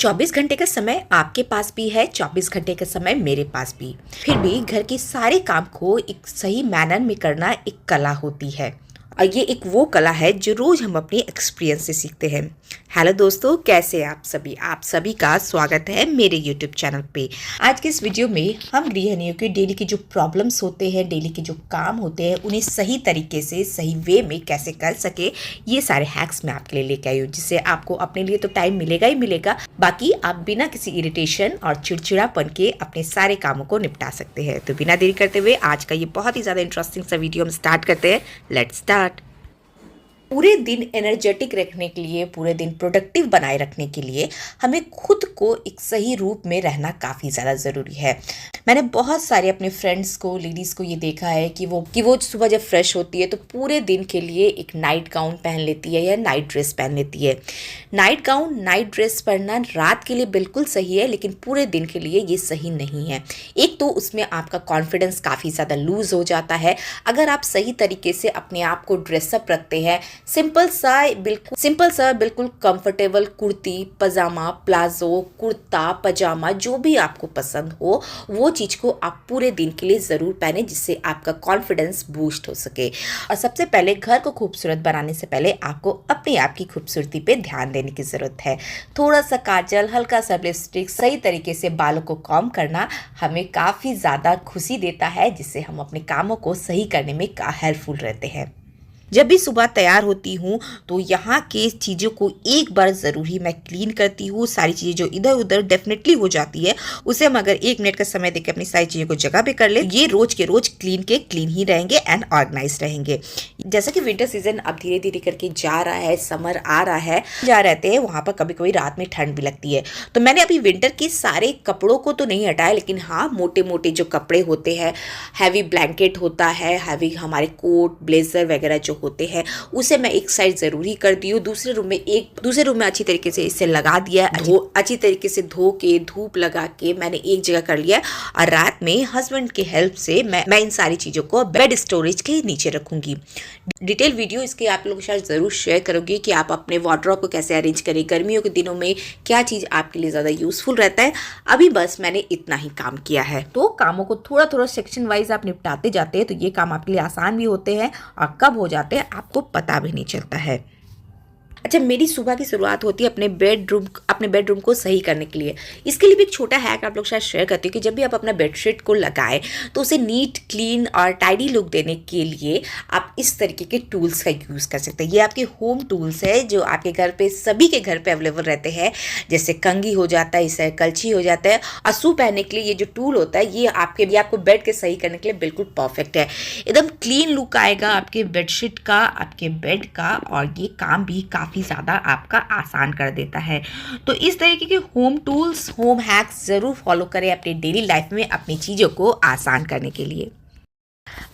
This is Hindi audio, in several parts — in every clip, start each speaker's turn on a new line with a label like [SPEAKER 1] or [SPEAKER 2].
[SPEAKER 1] 24 घंटे का समय आपके पास भी है, 24 घंटे का समय मेरे पास भी। फिर भी घर के सारे काम को एक सही मैनर में करना एक कला होती है और ये एक वो कला है जो रोज़ हम अपनी एक्सपीरियंस से सीखते हैं। हेलो दोस्तों, कैसे हैं आप सभी का स्वागत है मेरे यूट्यूब चैनल पे। आज के इस वीडियो में हम गृहिणियों के डेली के जो प्रॉब्लम्स होते हैं, डेली के जो काम होते हैं, उन्हें सही तरीके से सही वे में कैसे कर सके, ये सारे हैक्स मैं आपके लिए लेके आई हूँ, जिससे आपको अपने लिए तो टाइम मिलेगा ही मिलेगा, बाकी आप बिना किसी इरिटेशन और चिड़चिड़ापन के अपने सारे कामों को निपटा सकते हैं। तो बिना देरी करते हुए आज का ये बहुत ही ज़्यादा इंटरेस्टिंग सा वीडियो हम स्टार्ट करते हैं। Let's start. पूरे दिन एनर्जेटिक रखने के लिए, पूरे दिन प्रोडक्टिव बनाए रखने के लिए हमें खुद को एक सही रूप में रहना काफ़ी ज़्यादा ज़रूरी है। मैंने बहुत सारे अपने फ्रेंड्स को, लेडीज़ को ये देखा है कि वो सुबह जब फ्रेश होती है तो पूरे दिन के लिए एक नाइट गाउन पहन लेती है या नाइट ड्रेस पहन लेती है। नाइट गाउन, नाइट ड्रेस पहनना रात के लिए बिल्कुल सही है, लेकिन पूरे दिन के लिए ये सही नहीं है। एक तो उसमें आपका कॉन्फिडेंस काफ़ी ज़्यादा लूज़ हो जाता है। अगर आप सही तरीके से अपने आप को ड्रेसअप रखते हैं, सिंपल सा बिल्कुल कंफर्टेबल कुर्ती, पजामा, प्लाजो, कुर्ता, पजामा, जो भी आपको पसंद हो वो चीज़ को आप पूरे दिन के लिए ज़रूर पहने, जिससे आपका कॉन्फिडेंस बूस्ट हो सके। और सबसे पहले घर को खूबसूरत बनाने से पहले आपको अपने आप की खूबसूरती पे ध्यान देने की ज़रूरत है। थोड़ा सा काजल, हल्का सा लिपस्टिक, सही तरीके से बालों को कॉम्ब करना हमें काफ़ी ज़्यादा खुशी देता है, जिससे हम अपने कामों को सही करने में हेल्पफुल रहते हैं। जब भी सुबह तैयार होती हूँ तो यहाँ के चीज़ों को एक बार ज़रूर ही मैं क्लीन करती हूँ। सारी चीज़ें जो इधर उधर डेफिनेटली हो जाती है, उसे हम अगर 1 मिनट का समय देकर अपनी सारी चीज़ों को जगह पे कर ले, ये रोज़ के रोज़ क्लीन ही रहेंगे एंड ऑर्गेनाइज रहेंगे। जैसा कि विंटर सीजन अब धीरे धीरे करके जा रहा है, समर आ रहा है, जा रहते हैं, वहाँ पर कभी कभी रात में ठंड भी लगती है। तो मैंने अभी विंटर के सारे कपड़ों को तो नहीं हटाया, लेकिन हाँ, मोटे मोटे जो कपड़े होते हैं, हैवी ब्लैंकेट होता है, हैवी हमारे कोट, ब्लेजर वगैरह जो होते हैं, उसे मैं एक साइड जरूर ही करती हूँ। दूसरे रूम में अच्छी तरीके से इसे लगा दिया, अच्छी तरीके से धो के, धूप लगा के मैंने एक जगह कर लिया। और रात में हस्बैंड की हेल्प से मैं इन सारी चीज़ों को बेड स्टोरेज के नीचे रखूंगी। डिटेल वीडियो इसके आप लोगों के साथ ज़रूर शेयर करूंगी कि आप अपने वार्डरोब को कैसे अरेंज करें, गर्मियों के दिनों में क्या चीज़ आपके लिए ज़्यादा यूजफुल रहता है। अभी बस मैंने इतना ही काम किया है, तो कामों को थोड़ा थोड़ा सेक्शन वाइज आप निपटाते जाते हैं तो ये काम आपके लिए आसान भी होते हैं और कब हो जाते हैं आपको पता भी नहीं चलता है। अच्छा, मेरी सुबह की शुरुआत होती है अपने बेडरूम को सही करने के लिए। इसके लिए भी एक छोटा हैक आप लोग शायद शेयर करती हूँ कि जब भी आप अपना बेडशीट को लगाएं तो उसे नीट, क्लीन और टाइडी लुक देने के लिए आप इस तरीके के टूल्स का यूज़ कर सकते हैं। ये आपके होम टूल्स है जो आपके घर पे, सभी के घर पे अवेलेबल रहते हैं, जैसे कंघी हो जाता है, इससे कलछी हो जाता है। और सू पहनने के लिए ये जो टूल होता है, ये आपको बेड के सही करने के लिए बिल्कुल परफेक्ट है। एकदम क्लीन लुक आएगा आपके बेडशीट का, आपके बेड का, और ये काम भी काफ़ी ज़्यादा आपका आसान कर देता है। तो इस तरीके के होम टूल्स, होम हैक्स ज़रूर फॉलो करें अपनी डेली लाइफ में अपनी चीज़ों को आसान करने के लिए।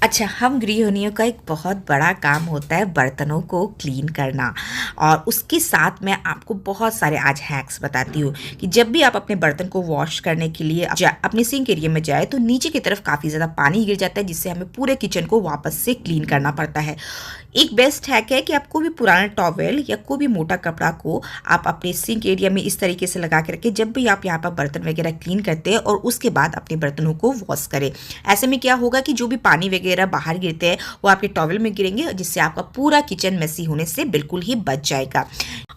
[SPEAKER 1] अच्छा, हम गृहिणियों का एक बहुत बड़ा काम होता है बर्तनों को क्लीन करना, और उसके साथ मैं आपको बहुत सारे आज हैक्स बताती हूँ कि जब भी आप अपने बर्तन को वॉश करने के लिए अपने सिंक एरिया में जाए तो नीचे की तरफ काफ़ी ज़्यादा पानी गिर जाता है, जिससे हमें पूरे किचन को वापस से क्लीन करना पड़ता है। एक बेस्ट हैक है कि आप कोई भी पुराना टॉवेल या कोई भी मोटा कपड़ा को आप अपने सिंक एरिया में इस तरीके से लगा के रखें जब भी आप यहाँ पर बर्तन वगैरह क्लीन करते हैं, और उसके बाद अपने बर्तनों को वॉश करें। ऐसे में क्या होगा कि जो भी पानी वगैरह बाहर गिरते हैं वो आपके टॉवेल में गिरेंगे, जिससे आपका पूरा किचन मेसी होने से बिल्कुल ही बच जाएगा।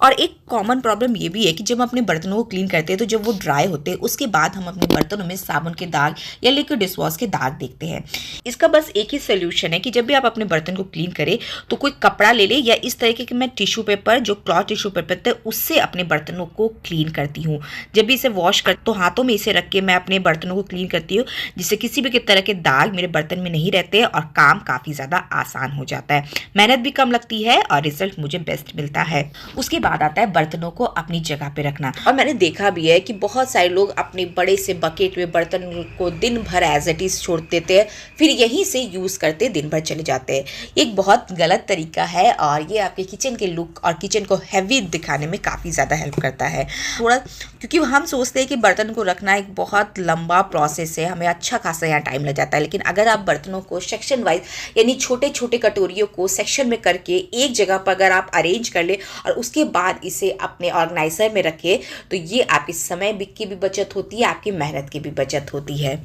[SPEAKER 1] और एक कॉमन प्रॉब्लम ये भी है कि जब हम अपने बर्तनों को क्लीन करते हैं तो जब वो ड्राई होते हैं उसके बाद हम अपने बर्तनों में साबुन के दाग या लिक्विड डिशवॉश के दाग देखते हैं। इसका बस एक ही सोल्यूशन है कि जब भी आप अपने बर्तन को क्लीन करें तो कोई कपड़ा ले ले, या इस तरीके के मैं टिश्यू पेपर, जो क्लॉथ टिश्यू पेपर होता है, उससे अपने बर्तनों को क्लीन करती हूँ। जब भी इसे वॉश कर तो हाथों में इसे रख के मैं अपने बर्तनों को क्लीन करती हूँ, जिससे किसी भी तरह के दाग मेरे बर्तन में नहीं रहते और काम काफ़ी ज़्यादा आसान हो जाता है। मेहनत भी कम लगती है और रिजल्ट मुझे बेस्ट मिलता है। उसके बाद आता है बर्तनों को अपनी जगह पे रखना। और मैंने देखा भी है कि बहुत सारे लोग अपने बड़े से बकेट में बर्तन को दिन भर एज इट इज छोड़ देते हैं, फिर यहीं से यूज़ करते दिन भर चले जाते हैं। एक बहुत गलत तरीका है और ये आपके किचन के लुक और किचन को हैवी दिखाने में काफ़ी ज़्यादा हेल्प करता है। थोड़ा, क्योंकि हम सोचते हैं कि बर्तन को रखना एक बहुत लंबा प्रोसेस है, हमें अच्छा खासा यहाँ टाइम लग जाता है, लेकिन अगर आप बर्तनों को सेक्शन वाइज, यानी छोटे छोटे कटोरियों को सेक्शन में करके एक जगह पर अगर आप अरेंज कर ले और उसके बाद इसे अपने ऑर्गेनाइजर में रखें, तो ये आपके समय की भी बचत होती है, आपकी मेहनत की भी बचत होती है।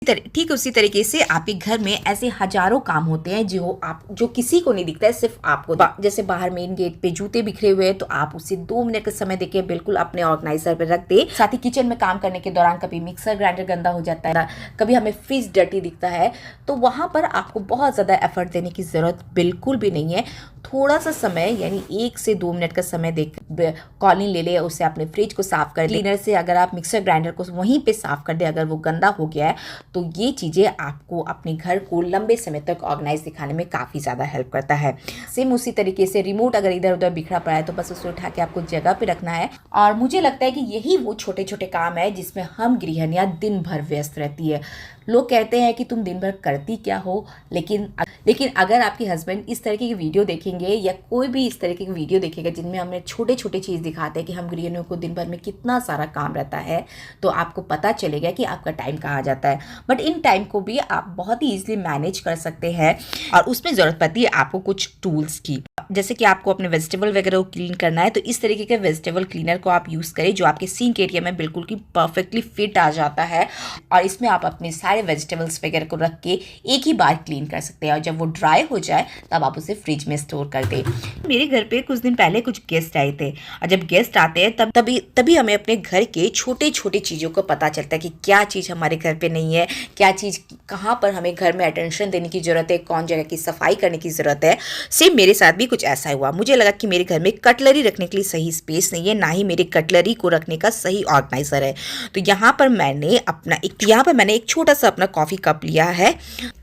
[SPEAKER 1] ठीक उसी तरीके से आपके घर में ऐसे हजारों काम होते हैं जो किसी को नहीं दिखता है, सिर्फ आपको। जैसे बाहर मेन गेट पे जूते बिखरे हुए हैं, तो आप उसे 2 मिनट का समय देके बिल्कुल अपने ऑर्गेनाइजर पे रख दे। साथ ही किचन में काम करने के दौरान कभी मिक्सर ग्राइंडर गंदा हो जाता है, कभी हमें फ्रिज डर्टी दिखता है, तो वहां पर आपको बहुत ज्यादा एफर्ट देने की जरूरत बिल्कुल भी नहीं है। थोड़ा सा समय यानी 1 से 2 मिनट का समय देकर कॉलिन ले ले, उसे अपने फ्रिज को साफ कर, क्लीनर से अगर आप मिक्सर ग्राइंडर को वहीं पे साफ कर दे अगर वो गंदा हो गया है, तो ये चीज़ें आपको अपने घर को लंबे समय तक ऑर्गेनाइज दिखाने में काफ़ी ज़्यादा हेल्प करता है। सेम उसी तरीके से रिमोट अगर इधर उधर बिखरा पड़ा है तो बस उसे उठा के आपको जगह पे रखना है। और मुझे लगता है कि यही वो छोटे छोटे काम है जिसमें हम गृहिणियाँ दिन भर व्यस्त रहती है। लोग कहते हैं कि तुम दिन भर करती क्या हो, लेकिन अगर आपके हस्बैंड इस तरीके की वीडियो देखेंगे या कोई भी इस तरीके की वीडियो देखेगा जिनमें हमें छोटे छोटे चीज़ दिखाते हैं कि हम गृहिणियों को दिन भर में कितना सारा काम रहता है, तो आपको पता चलेगा कि आपका टाइम कहाँ जाता है। बट इन टाइम को भी आप बहुत ही ईजिली मैनेज कर सकते हैं और उसमें ज़रूरत पड़ती है आपको कुछ टूल्स की। जैसे कि आपको अपने वेजिटेबल वगैरह को क्लीन करना है, तो इस तरीके के वेजिटेबल क्लीनर को आप यूज़ करें जो आपके सिंक एरिया में बिल्कुल की परफेक्टली फिट आ जाता है, और इसमें आप अपने सारे वेजिटेबल्स वगैरह को रख के एक ही बार क्लीन कर सकते हैं, और जब वो ड्राई हो जाए तब आप उसे फ्रिज में स्टोर कर दें। मेरे घर पे कुछ दिन पहले कुछ गेस्ट आए थे, और जब गेस्ट आते हैं तभी हमें अपने घर के छोटे छोटे चीज़ों को पता चलता है कि क्या चीज़ हमारे घर पे नहीं है, क्या चीज़ कहाँ पर हमें घर में अटेंशन देने की ज़रूरत है, कौन जगह की सफाई करने की ज़रूरत है। सेम मेरे साथ भी कुछ ऐसा हुआ। मुझे लगा कि मेरे घर में कटलरी रखने के लिए सही स्पेस नहीं है, ना ही मेरे कटलरी को रखने का सही ऑर्गेनाइजर है। तो यहाँ पर मैंने एक छोटा सा अपना कॉफ़ी कप लिया है,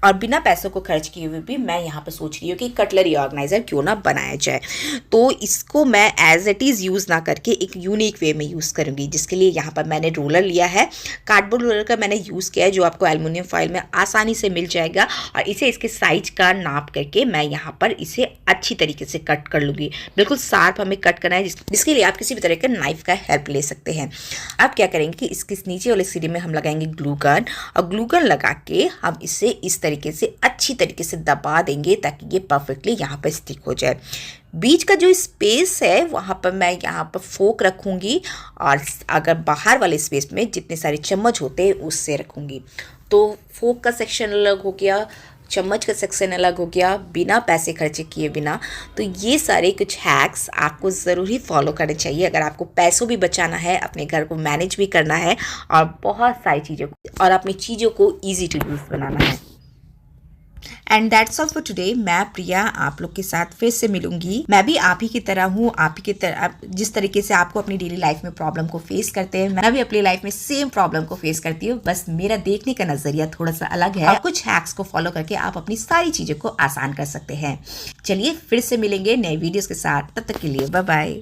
[SPEAKER 1] और बिना पैसों को खर्च किए हुए भी मैं यहाँ पर सोच रही हूँ कि कटलरी ऑर्गेनाइजर क्यों ना बनाया जाए। तो इसको मैं एज इट इज़ यूज़ ना करके एक यूनिक वे में यूज़ करूँगी, जिसके लिए यहाँ पर मैंने रोलर लिया है। कार्डबोर्ड रोलर का मैंने यूज़ किया है जो आपको एल्युमिनियम फॉइल में आसानी से मिल जाएगा, और इसे इसके साइज का नाप करके मैं यहाँ पर इसे अच्छी तरीके से कट कर लूँगी। बिल्कुल शार्प हमें कट करना है, जिसके लिए आप किसी भी तरह के नाइफ का हेल्प ले सकते हैं। अब क्या करेंगे कि इसके नीचे वाले सिरे में हम लगाएंगे ग्लू गन, और ग्लू गन लगा के हम इसे इस तरीके से अच्छी तरीके से दबा देंगे ताकि ये परफेक्टली यहाँ पर स्टिक हो जाए। बीच का जो स्पेस है वहाँ पर मैं यहाँ पर फोक रखूँगी, और अगर बाहर वाले स्पेस में जितने सारे चम्मच होते हैं उससे रखूँगी। तो फोक का सेक्शन अलग हो गया, चम्मच का सेक्शन अलग हो गया, बिना पैसे खर्चे किए बिना। तो ये सारे कुछ हैक्स आपको ज़रूर फॉलो करने चाहिए अगर आपको पैसों भी बचाना है, अपने घर को मैनेज भी करना है, और बहुत सारी चीज़ों को और अपनी चीज़ों को ईजी टू यूज़ बनाना है। And that's all for today. मैं प्रिया आप लोग के साथ फिर से मिलूंगी। मैं भी आप ही की तरह हूँ, आप ही की तरह जिस तरीके से आपको अपनी डेली लाइफ में प्रॉब्लम को फेस करते हैं, मैं भी अपनी लाइफ में सेम प्रॉब्लम को फेस करती हूँ। बस मेरा देखने का नजरिया थोड़ा सा अलग है, और कुछ हैक्स को फॉलो करके आप अपनी सारी चीजों को आसान कर सकते हैं। चलिए फिर से मिलेंगे नए वीडियोस के साथ, तब तक के लिए बाय बाय।